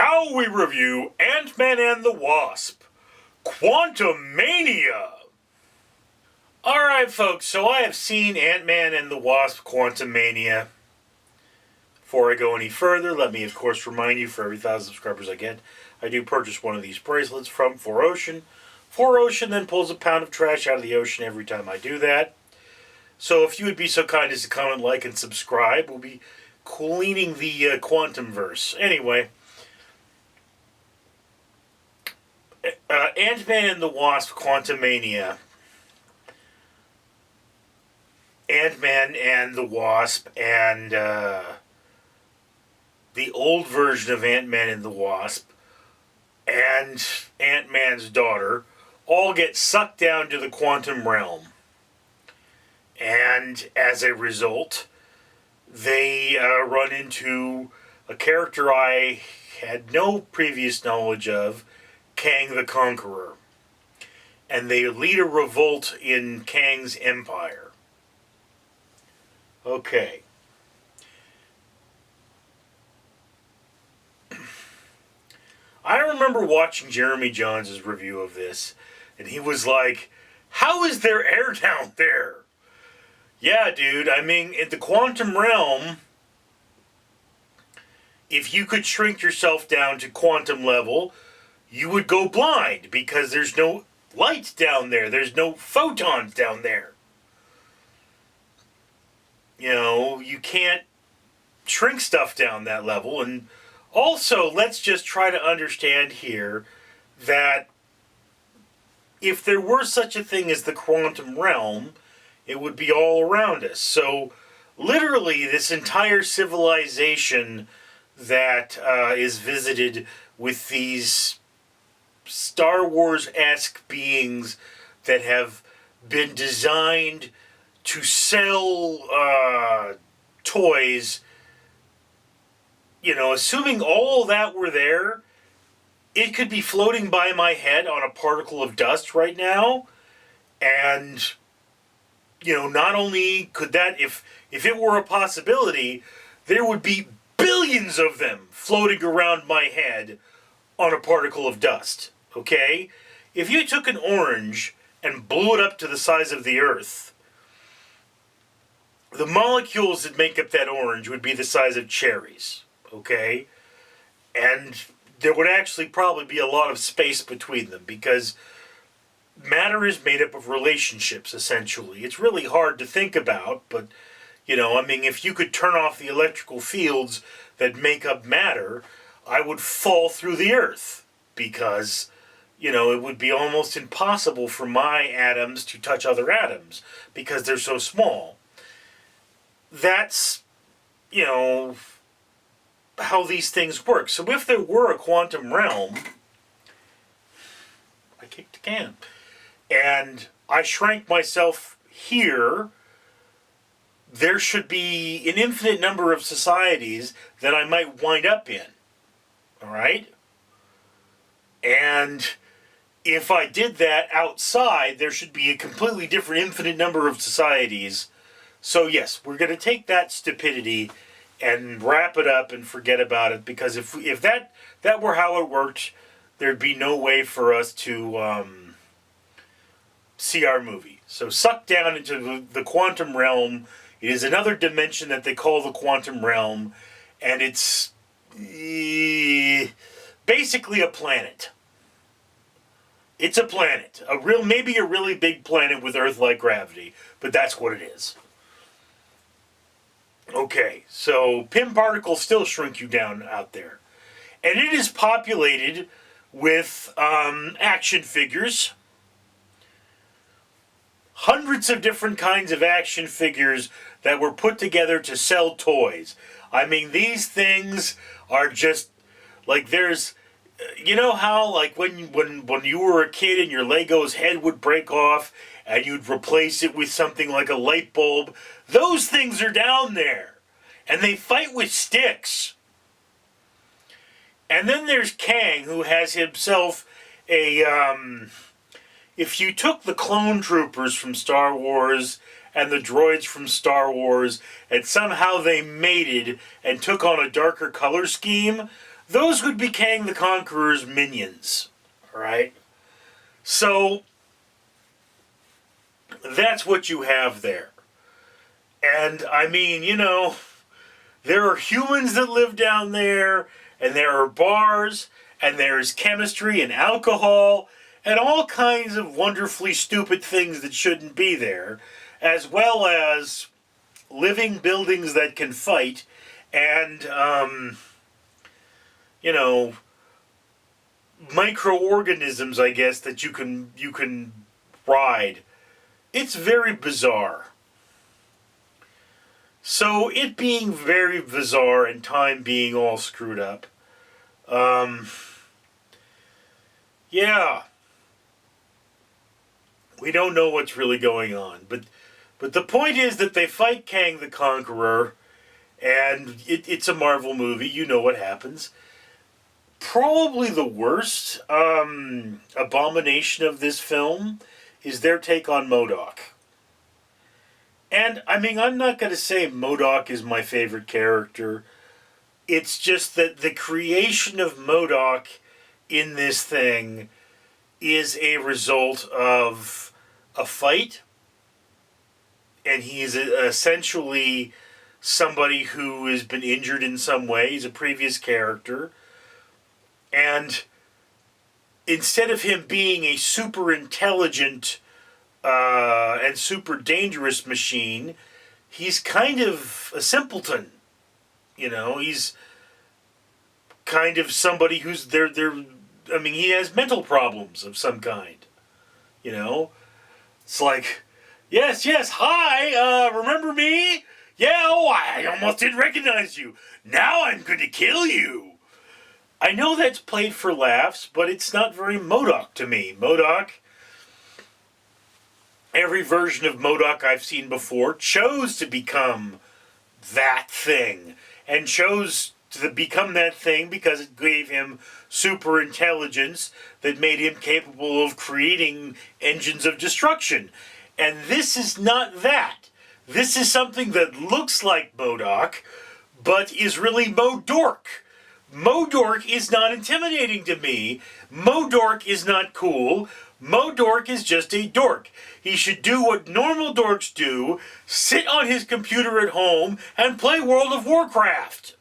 Now we review Ant-Man and the Wasp, Quantumania. Alright folks, so I have seen Ant-Man and the Wasp, Quantumania. Before I go any further, let me of course remind you, for every 1,000 subscribers I get, I do purchase one of these bracelets from 4Ocean. 4Ocean then pulls a pound of trash out of the ocean every time I do that. So if you would be so kind as to comment, like, and subscribe, we'll be cleaning the Quantumverse. Anyway, Ant-Man and the Wasp, Quantumania. Ant-Man and the Wasp and the old version of Ant-Man and the Wasp and Ant-Man's daughter all get sucked down to the quantum realm. And as a result, they run into a character I had no previous knowledge of, Kang the Conqueror. And they lead a revolt in Kang's empire. Okay. I remember watching Jeremy Johns' review of this, and he was like, how is there air down there? Yeah, dude, I mean, in the quantum realm, if you could shrink yourself down to quantum level, you would go blind, because there's no light down there. There's no photons down there. You know, you can't shrink stuff down that level. And also, let's just try to understand here that if there were such a thing as the quantum realm, it would be all around us. So, literally, this entire civilization that is visited with these Star Wars-esque beings that have been designed to sell toys, you know, assuming all that were there, it could be floating by my head on a particle of dust right now, and you know, not only could that, if it were a possibility, there would be billions of them floating around my head on a particle of dust, okay? If you took an orange and blew it up to the size of the Earth, the molecules that make up that orange would be the size of cherries, okay? And there would actually probably be a lot of space between them, because matter is made up of relationships, essentially. It's really hard to think about, but, you know, I mean, if you could turn off the electrical fields that make up matter, I would fall through the earth, because, you know, it would be almost impossible for my atoms to touch other atoms, because they're so small. That's, you know, how these things work. So if there were a quantum realm, I kicked a can, and I shrank myself here, there should be an infinite number of societies that I might wind up in. Alright? And if I did that outside, there should be a completely different infinite number of societies. So yes, we're going to take that stupidity and wrap it up and forget about it, because if that were how it worked, there'd be no way for us to see our movie. So sucked down into the quantum realm. It is another dimension that they call the quantum realm, and it's basically a planet. It's a planet, maybe a really big planet with Earth-like gravity, but that's what it is. Okay, so Pym particles still shrink you down out there, and it is populated with action figures. Hundreds of different kinds of action figures that were put together to sell toys. I mean, these things are just, like, there's, you know how, like, when you were a kid and your Lego's head would break off and you'd replace it with something like a light bulb? Those things are down there. And they fight with sticks. And then there's Kang, who has himself a, if you took the clone troopers from Star Wars and the droids from Star Wars and somehow they mated and took on a darker color scheme, those would be Kang the Conqueror's minions. Alright? So, that's what you have there. And, I mean, you know, there are humans that live down there, and there are bars, and there's chemistry and alcohol, and all kinds of wonderfully stupid things that shouldn't be there, as well as living buildings that can fight, and, you know, microorganisms, I guess, that you can ride. It's very bizarre. So, it being very bizarre and time being all screwed up, yeah, we don't know what's really going on. But the point is that they fight Kang the Conqueror, and it's a Marvel movie. You know what happens. Probably the worst abomination of this film is their take on MODOK. And, I mean, I'm not going to say MODOK is my favorite character. It's just that the creation of MODOK in this thing is a result of a fight. And he's essentially somebody who has been injured in some way. He's a previous character. And instead of him being a super intelligent and super dangerous machine, he's kind of a simpleton. You know, he's kind of somebody who's I mean, he has mental problems of some kind. You know? It's like, yes, hi, remember me? Yeah, oh, I almost didn't recognize you. Now I'm going to kill you. I know that's played for laughs, but it's not very MODOK to me. MODOK, every version of MODOK I've seen before chose to become that thing. And chose to become that thing because it gave him super intelligence that made him capable of creating engines of destruction. And this is not that. This is something that looks like MODOK, but is really MODORK. MODORK is not intimidating to me. MODORK is not cool. MODORK is just a dork. He should do what normal dorks do, sit on his computer at home and play World of Warcraft.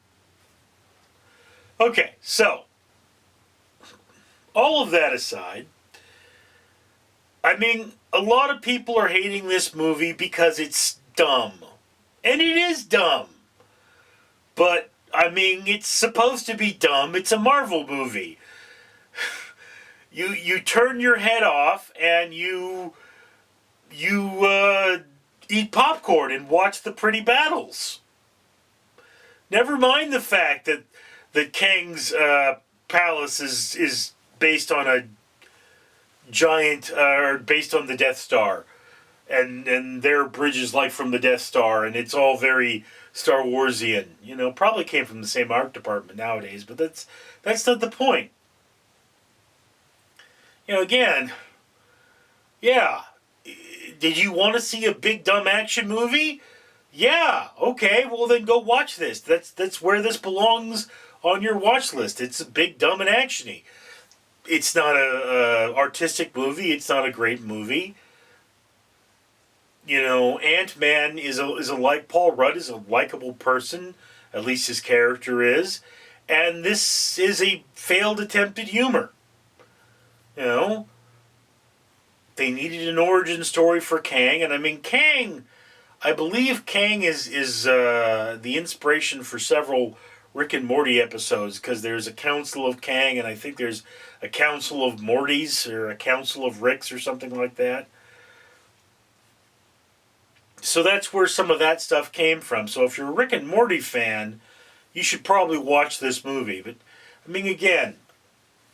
Okay, so, all of that aside, I mean, a lot of people are hating this movie because it's dumb. And it is dumb. But, I mean, it's supposed to be dumb. It's a Marvel movie. You turn your head off and you eat popcorn and watch the pretty battles. Never mind the fact that Kang's palace is based on a giant, or based on the Death Star. And their bridge is like from the Death Star, and it's all very Star Warsian. You know, probably came from the same art department nowadays, but that's not the point. You know, again, yeah, did you want to see a big dumb action movie? Yeah, okay, well then go watch this. That's where this belongs on your watch list. It's a big dumb and actiony. It's not a artistic movie. It's not a great movie. You know, Ant-Man is like Paul Rudd is a likable person, at least his character is, and this is a failed attempt at humor. You know, they needed an origin story for Kang, and I mean Kang, I believe Kang is the inspiration for several Rick and Morty episodes, because there's a Council of Kang, and I think there's a Council of Mortys, or a Council of Ricks, or something like that. So that's where some of that stuff came from. So if you're a Rick and Morty fan, you should probably watch this movie. But, I mean, again,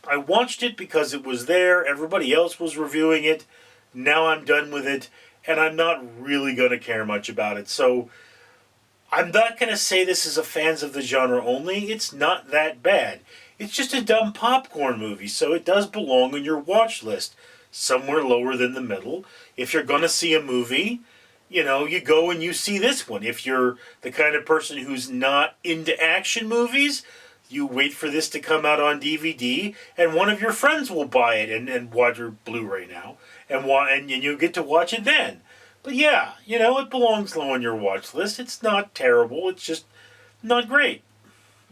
I watched it because it was there. Everybody else was reviewing it. Now I'm done with it. And I'm not really going to care much about it. So I'm not going to say this is a fans of the genre only. It's not that bad. It's just a dumb popcorn movie. So it does belong on your watch list. Somewhere lower than the middle. If you're going to see a movie, you know, you go and you see this one. If you're the kind of person who's not into action movies, You wait for this to come out on DVD, and one of your friends will buy it and watch your Blu-ray now, and you get to watch it then. But yeah, it belongs low on your watch list. It's not terrible. It's just not great.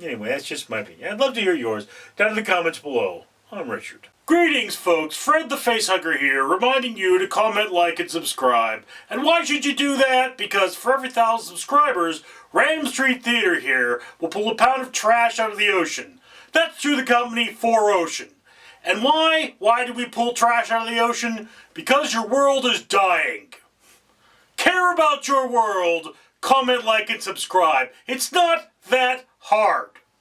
Anyway, that's just my opinion. I'd love to hear yours. Down in the comments below. I'm Richard. Greetings, folks. Fred the Facehugger here, reminding you to comment, like, and subscribe. And why should you do that? Because for every 1,000 subscribers, Ram Street Theater here will pull a pound of trash out of the ocean. That's through the company 4Ocean. And why? Why do we pull trash out of the ocean? Because your world is dying. Care about your world, comment, like, and subscribe. It's not that hard.